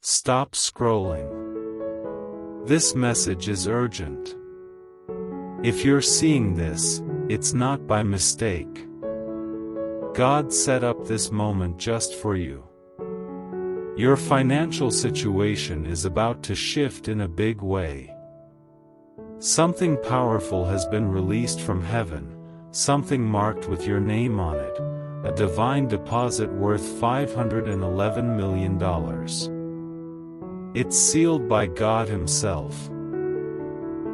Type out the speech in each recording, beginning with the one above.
Stop scrolling. This message is urgent. If you're seeing this, it's not by mistake. God set up this moment just for you. Your financial situation is about to shift in a big way. Something powerful has been released from heaven, something marked with your name on it, a divine deposit worth $511 million. It's sealed by God Himself.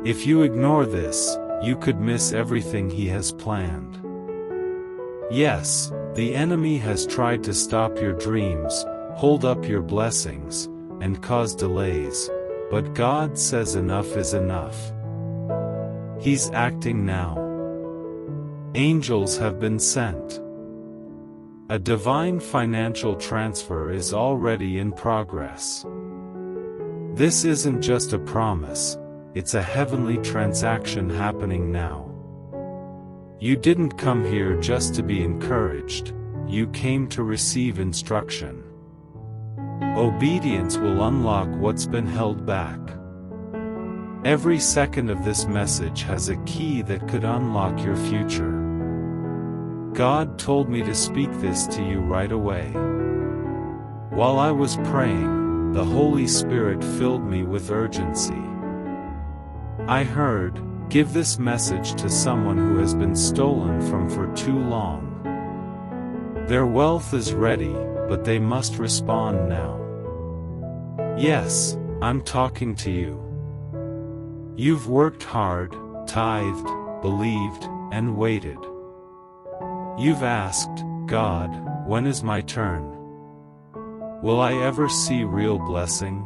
If you ignore this, you could miss everything He has planned. Yes, the enemy has tried to stop your dreams, hold up your blessings, and cause delays, but God says enough is enough. He's acting now. Angels have been sent. A divine financial transfer is already in progress. This isn't just a promise, it's a heavenly transaction happening now. You didn't come here just to be encouraged, you came to receive instruction. Obedience will unlock what's been held back. Every second of this message has a key that could unlock your future. God told me to speak this to you right away. While I was praying, the Holy Spirit filled me with urgency. I heard, "Give this message to someone who has been stolen from for too long. Their wealth is ready, but they must respond now." Yes, I'm talking to you. You've worked hard, tithed, believed, and waited. You've asked, "God, when is my turn? Will I ever see real blessing?"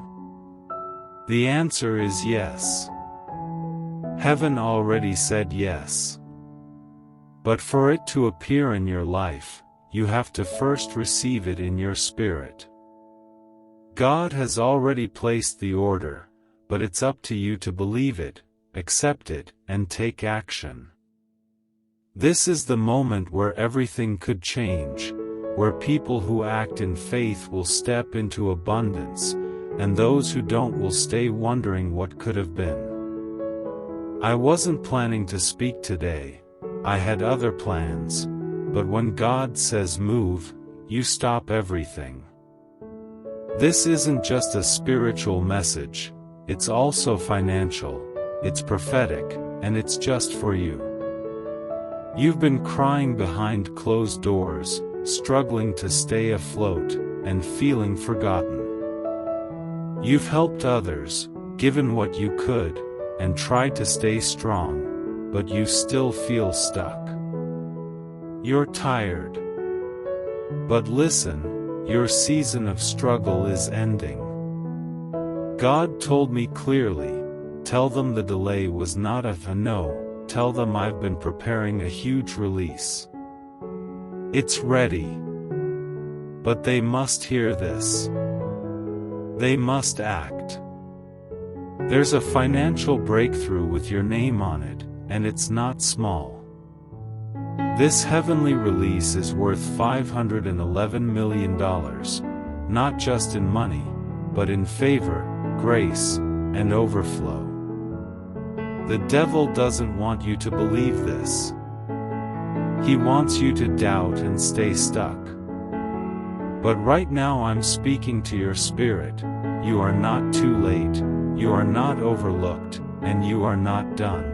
The answer is yes. Heaven already said yes. But for it to appear in your life, you have to first receive it in your spirit. God has already placed the order, but it's up to you to believe it, accept it, and take action. This is the moment where everything could change, where people who act in faith will step into abundance, and those who don't will stay wondering what could have been. I wasn't planning to speak today, I had other plans, but when God says move, you stop everything. This isn't just a spiritual message, it's also financial, it's prophetic, and it's just for you. You've been crying behind closed doors, struggling to stay afloat, and feeling forgotten. You've helped others, given what you could, and tried to stay strong, but you still feel stuck. You're tired. But listen, your season of struggle is ending. God told me clearly, tell them the delay was not a no, tell them I've been preparing a huge release. It's ready. But they must hear this. They must act. There's a financial breakthrough with your name on it, and it's not small. This heavenly release is worth $511 million, not just in money, but in favor, grace, and overflow. The devil doesn't want you to believe this. He wants you to doubt and stay stuck. But right now I'm speaking to your spirit. You are not too late, you are not overlooked, and you are not done.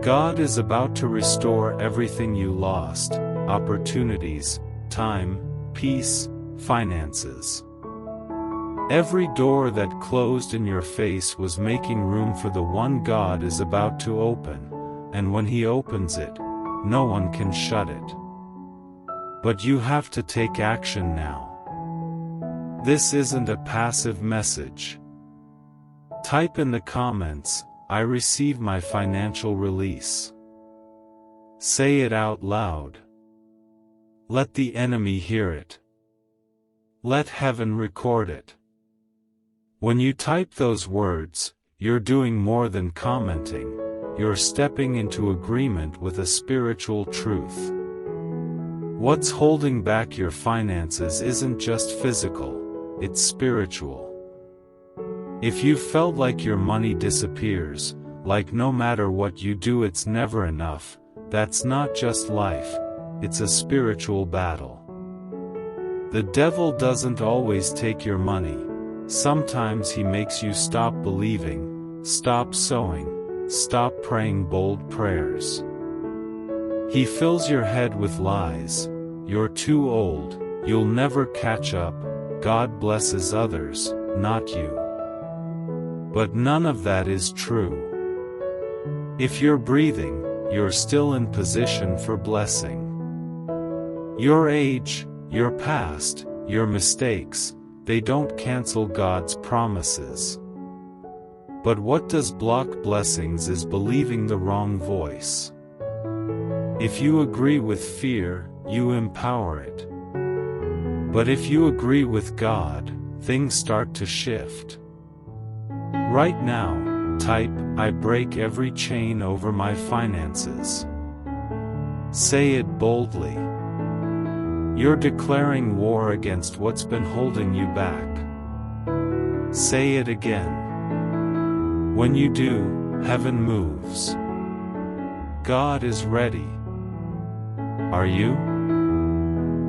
God is about to restore everything you lost: opportunities, time, peace, finances. Every door that closed in your face was making room for the one God is about to open, and when He opens it, no one can shut it. But you have to take action now. This isn't a passive message. Type in the comments, "I receive my financial release." Say it out loud. Let the enemy hear it. Let heaven record it. When you type those words, you're doing more than commenting, you're stepping into agreement with a spiritual truth. What's holding back your finances isn't just physical, it's spiritual. If you felt like your money disappears, like no matter what you do it's never enough, that's not just life, it's a spiritual battle. The devil doesn't always take your money. Sometimes he makes you stop believing, stop sowing, stop praying bold prayers. He fills your head with lies. You're too old, you'll never catch up, God blesses others, not you. But none of that is true. If you're breathing, you're still in position for blessing. Your age, your past, your mistakes, they don't cancel God's promises. But what does block blessings is believing the wrong voice. If you agree with fear, you empower it. But if you agree with God, things start to shift. Right now, type, I break every chain over my finances. Say it boldly. You're declaring war against what's been holding you back. Say it again. When you do, heaven moves. God is ready. Are you?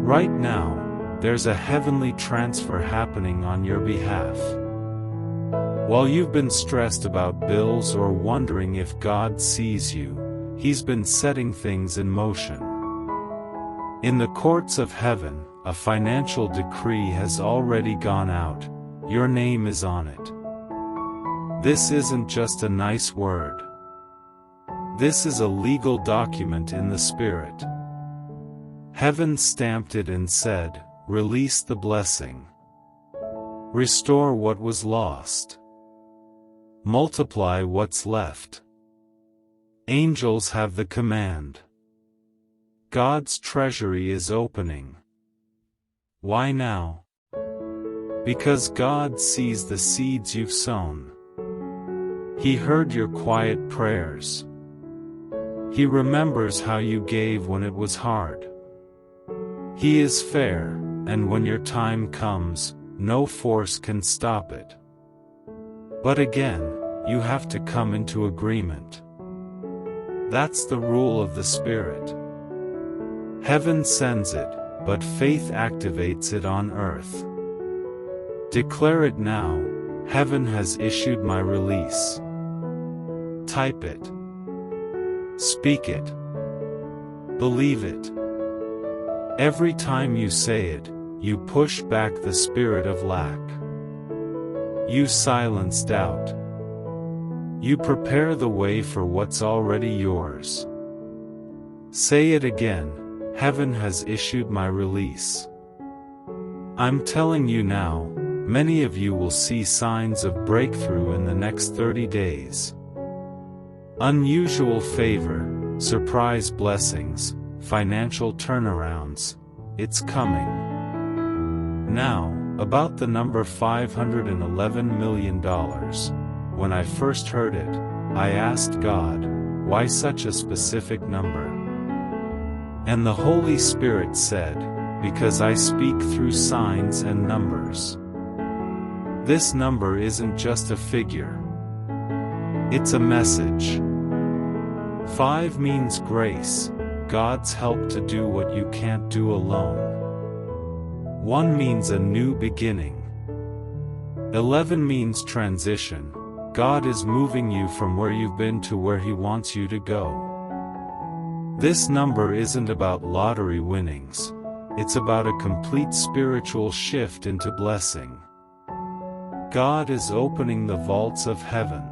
Right now, there's a heavenly transfer happening on your behalf. While you've been stressed about bills or wondering if God sees you, He's been setting things in motion. In the courts of heaven, a financial decree has already gone out. Your name is on it. This isn't just a nice word. This is a legal document in the Spirit. Heaven stamped it and said, release the blessing. Restore what was lost. Multiply what's left. Angels have the command. God's treasury is opening. Why now? Because God sees the seeds you've sown. He heard your quiet prayers. He remembers how you gave when it was hard. He is fair, and when your time comes, no force can stop it. But again, you have to come into agreement. That's the rule of the Spirit. Heaven sends it, but faith activates it on earth. Declare it now, heaven has issued my release. Type it. Speak it. Believe it. Every time you say it, you push back the spirit of lack. You silence doubt. You prepare the way for what's already yours. Say it again. Heaven has issued my release. I'm telling you now, many of you will see signs of breakthrough in the next 30 days. Unusual favor, surprise blessings, financial turnarounds, it's coming. Now, about the number $511 million. When I first heard it, I asked God, why such a specific number? And the Holy Spirit said, because I speak through signs and numbers. This number isn't just a figure. It's a message. 5 means grace, God's help to do what you can't do alone. 1 means a new beginning. 11 means transition, God is moving you from where you've been to where He wants you to go. This number isn't about lottery winnings, it's about a complete spiritual shift into blessing. God is opening the vaults of heaven.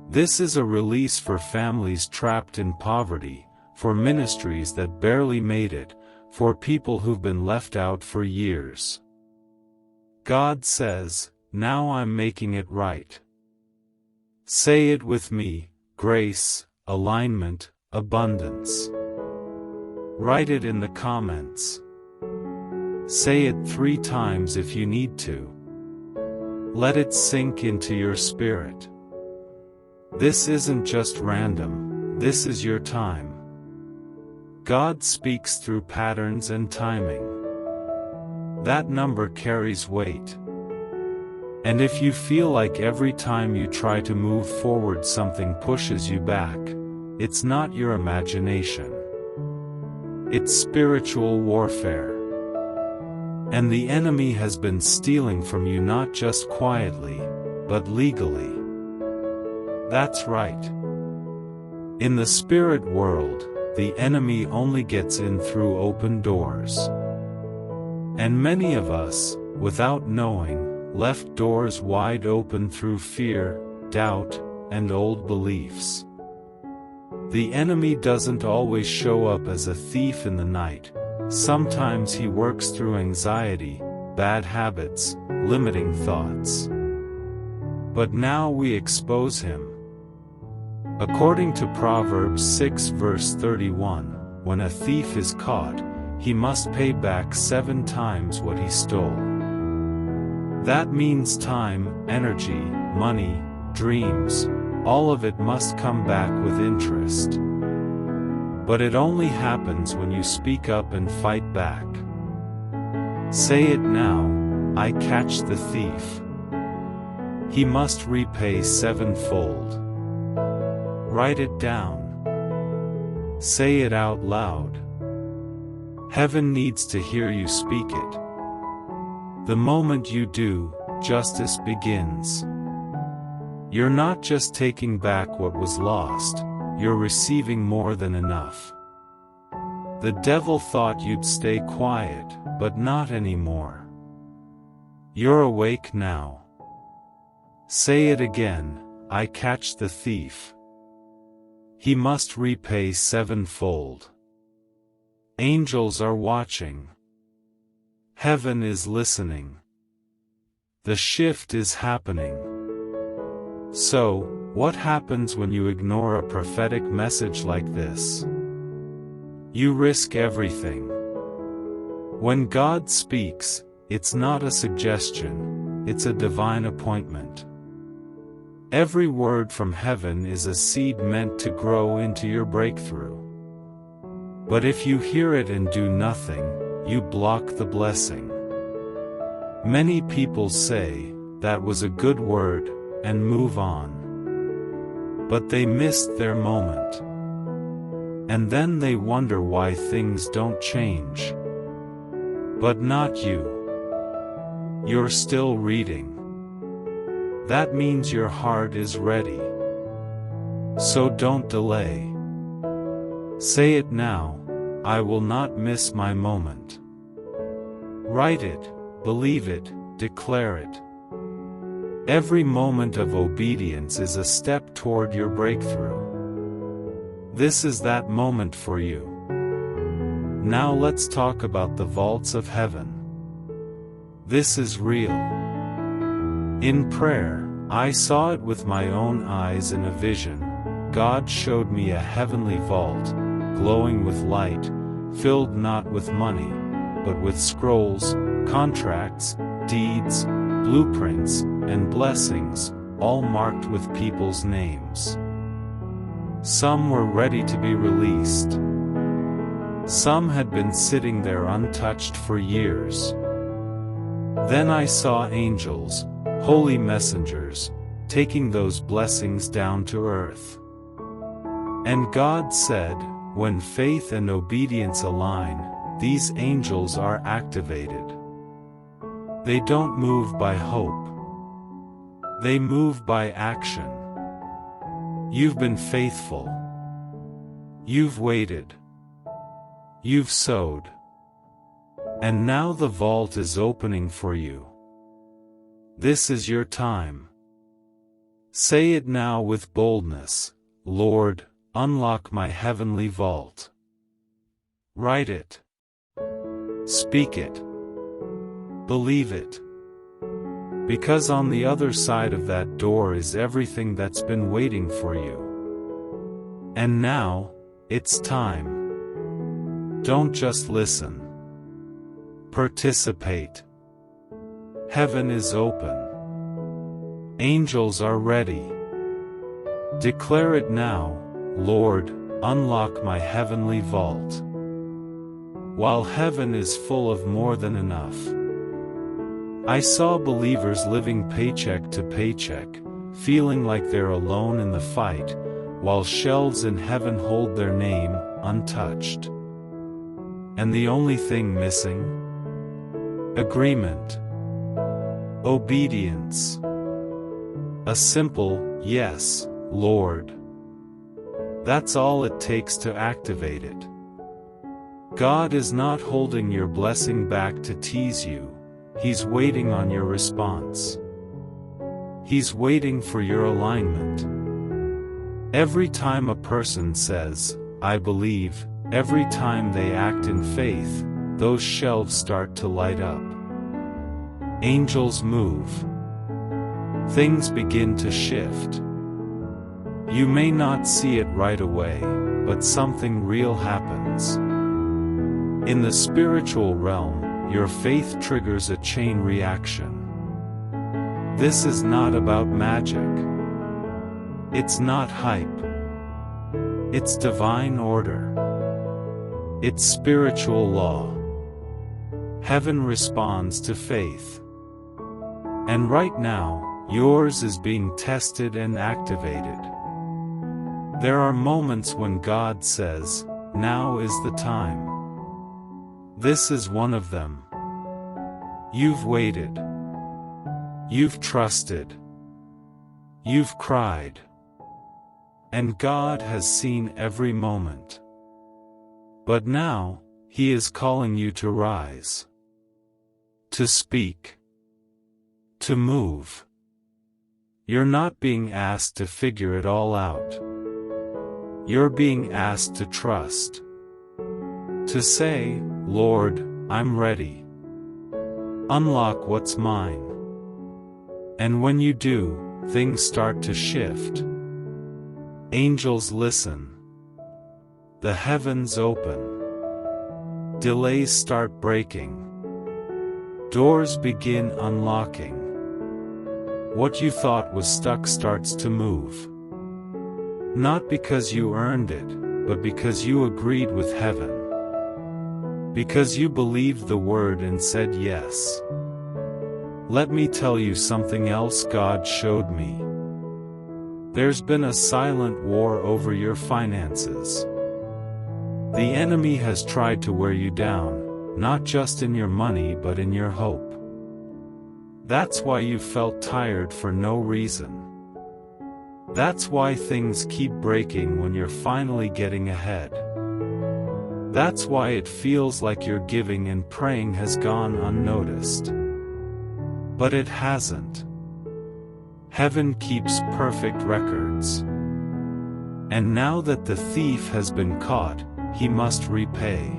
This is a release for families trapped in poverty, for ministries that barely made it, for people who've been left out for years. God says, now I'm making it right. Say it with me, grace, alignment, abundance. Write it in the comments. Say it 3 times if you need to. Let it sink into your spirit. This isn't just random, this is your time. God speaks through patterns and timing. that number carries weight. And if you feel like every time you try to move forward something pushes you back, it's not your imagination. It's spiritual warfare. And the enemy has been stealing from you not just quietly, but legally. That's right. In the spirit world, the enemy only gets in through open doors. And many of us, without knowing, left doors wide open through fear, doubt, and old beliefs. The enemy doesn't always show up as a thief in the night. Sometimes he works through anxiety, bad habits, limiting thoughts. But now we expose him. According to Proverbs 6 verse 31, when a thief is caught, he must pay back 7 times what he stole. That means time, energy, money, dreams, all of it must come back with interest. But it only happens when you speak up and fight back. Say it now, I catch the thief. He must repay 7-fold. Write it down. Say it out loud. Heaven needs to hear you speak it. The moment you do, justice begins. You're not just taking back what was lost, you're receiving more than enough. The devil thought you'd stay quiet, but not anymore. You're awake now. Say it again, I catch the thief. He must repay 7-fold. Angels are watching. Heaven is listening. The shift is happening. So, what happens when you ignore a prophetic message like this? You risk everything. When God speaks, it's not a suggestion, it's a divine appointment. Every word from heaven is a seed meant to grow into your breakthrough. But if you hear it and do nothing, you block the blessing. Many people say, that was a good word, and move on. But they missed their moment. And then they wonder why things don't change. But not you. You're still reading. That means your heart is ready. So don't delay. Say it now, I will not miss my moment. Write it, believe it, declare it. Every moment of obedience is a step toward your breakthrough. This is that moment for you. Now let's talk about the vaults of heaven. This is real. In prayer, I saw it with my own eyes in a vision. God showed me a heavenly vault, glowing with light, filled not with money, but with scrolls, contracts, deeds, blueprints, and blessings, all marked with people's names. Some were ready to be released. Some had been sitting there untouched for years. Then I saw angels, holy messengers, taking those blessings down to earth. And God said, when faith and obedience align, these angels are activated. They don't move by hope. They move by action. You've been faithful. You've waited. You've sowed. And now the vault is opening for you. This is your time. Say it now with boldness, Lord, unlock my heavenly vault. Write it. Speak it. Believe it. Because on the other side of that door is everything that's been waiting for you. And now, it's time. Don't just listen. Participate. Heaven is open. Angels are ready. Declare it now, Lord, unlock my heavenly vault. While heaven is full of more than enough, I saw believers living paycheck to paycheck, feeling like they're alone in the fight, while shelves in heaven hold their name, untouched. And the only thing missing? Agreement. Obedience. A simple, yes, Lord. That's all it takes to activate it. God is not holding your blessing back to tease you, He's waiting on your response. He's waiting for your alignment. Every time a person says, I believe, every time they act in faith, those shelves start to light up. Angels move. Things begin to shift. You may not see it right away, but something real happens. In the spiritual realm, your faith triggers a chain reaction. This is not about magic. It's not hype. It's divine order. It's spiritual law. Heaven responds to faith. And right now, yours is being tested and activated. There are moments when God says, now is the time. This is one of them. You've waited. You've trusted. You've cried. And God has seen every moment. But now, He is calling you to rise. To speak. To move. You're not being asked to figure it all out. You're being asked to trust. To say, Lord, I'm ready. Unlock what's mine. And when you do, things start to shift. Angels listen. The heavens open. Delays start breaking. Doors begin unlocking. What you thought was stuck starts to move. Not because you earned it, but because you agreed with heaven. Because you believed the word and said yes. Let me tell you something else God showed me. There's been a silent war over your finances. The enemy has tried to wear you down, not just in your money but in your hope. That's why you felt tired for no reason. That's why things keep breaking when you're finally getting ahead. That's why it feels like your giving and praying has gone unnoticed. But it hasn't. Heaven keeps perfect records. And now that the thief has been caught, he must repay.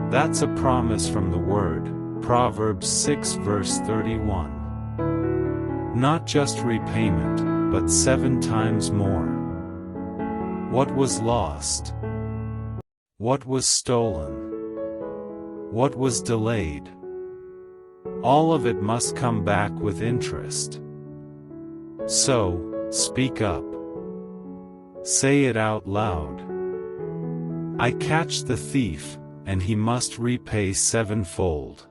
That's a promise from the Word, Proverbs 6 verse 31. Not just repayment, but 7 times more. What was lost? What was stolen? What was delayed? All of it must come back with interest. So, speak up. Say it out loud. I catch the thief, and he must repay 7-fold.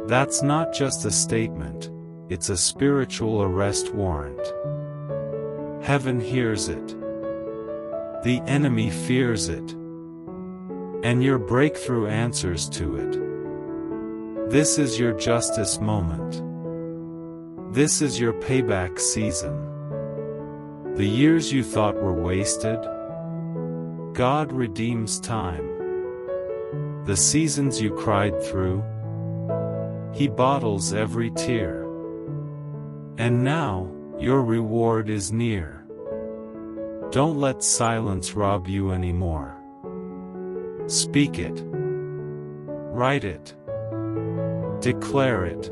That's not just a statement, it's a spiritual arrest warrant. Heaven hears it. The enemy fears it. And your breakthrough answers to it. This is your justice moment. This is your payback season. The years you thought were wasted, God redeems time. The seasons you cried through, He bottles every tear. And now, your reward is near. Don't let silence rob you anymore. Speak it. Write it. Declare it.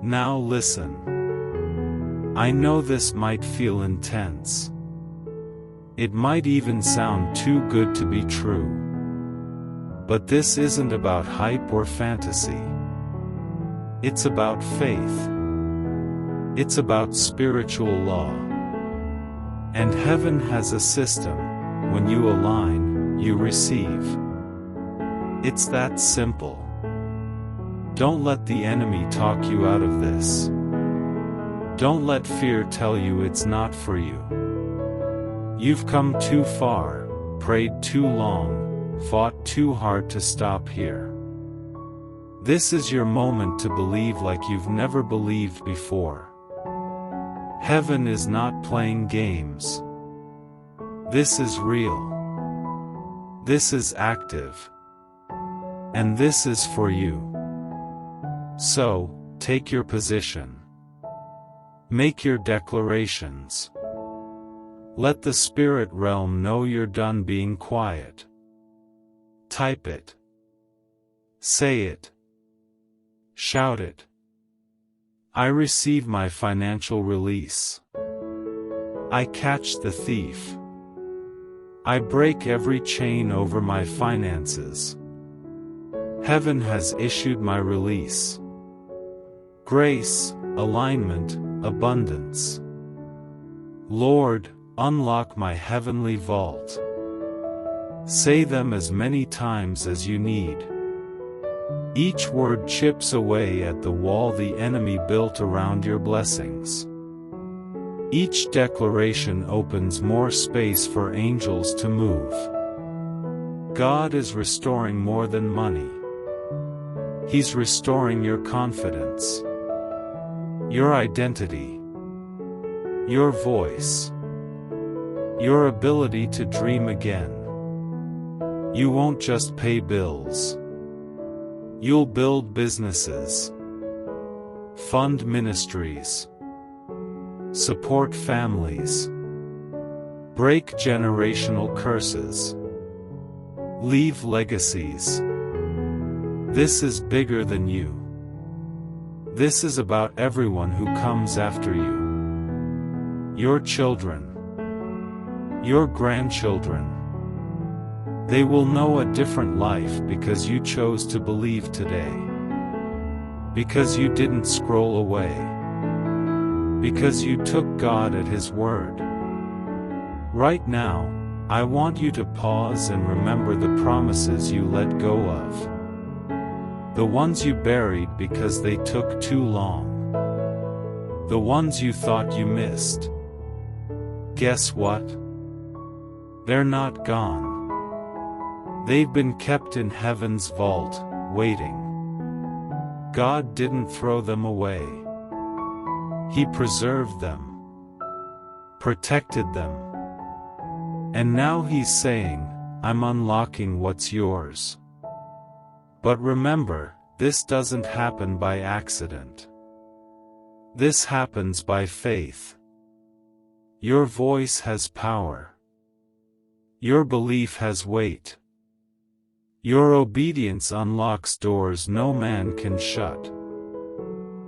Now listen. I know this might feel intense. It might even sound too good to be true. But this isn't about hype or fantasy. It's about faith. It's about spiritual law. And heaven has a system. When you align, you receive. It's that simple. Don't let the enemy talk you out of this. Don't let fear tell you it's not for you. You've come too far, prayed too long, fought too hard to stop here. This is your moment to believe like you've never believed before. Heaven is not playing games. This is real. This is active. And this is for you. So, take your position. Make your declarations. Let the spirit realm know you're done being quiet. Type it. Say it. Shout it. I receive my financial release. I catch the thief. I break every chain over my finances. Heaven has issued my release. Grace, alignment, abundance. Lord, unlock my heavenly vault. Say them as many times as you need. Each word chips away at the wall the enemy built around your blessings. Each declaration opens more space for angels to move. God is restoring more than money. He's restoring your confidence, your identity, your voice, your ability to dream again. You won't just pay bills. You'll build businesses, fund ministries, support families, break generational curses, leave legacies. This is bigger than you. This is about everyone who comes after you. Your children, your grandchildren. They will know a different life because you chose to believe today. Because you didn't scroll away. Because you took God at His word. Right now, I want you to pause and remember the promises you let go of. The ones you buried because they took too long. The ones you thought you missed. Guess what? They're not gone. They've been kept in heaven's vault, waiting. God didn't throw them away. He preserved them, protected them. And now He's saying, I'm unlocking what's yours. But remember, this doesn't happen by accident. This happens by faith. Your voice has power. Your belief has weight. Your obedience unlocks doors no man can shut.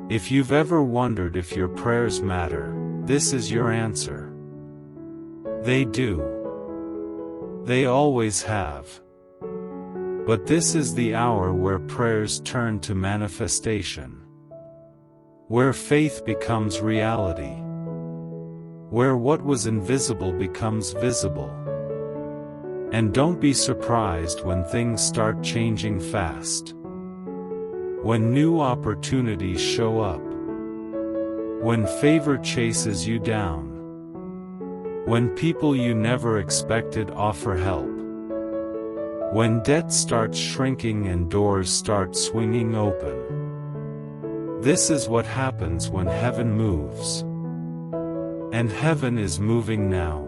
If you've ever wondered if your prayers matter, this is your answer. They do. They always have. But this is the hour where prayers turn to manifestation. Where faith becomes reality. Where what was invisible becomes visible. And don't be surprised when things start changing fast. When new opportunities show up. When favor chases you down. When people you never expected offer help. When debt starts shrinking and doors start swinging open. This is what happens when heaven moves. And heaven is moving now.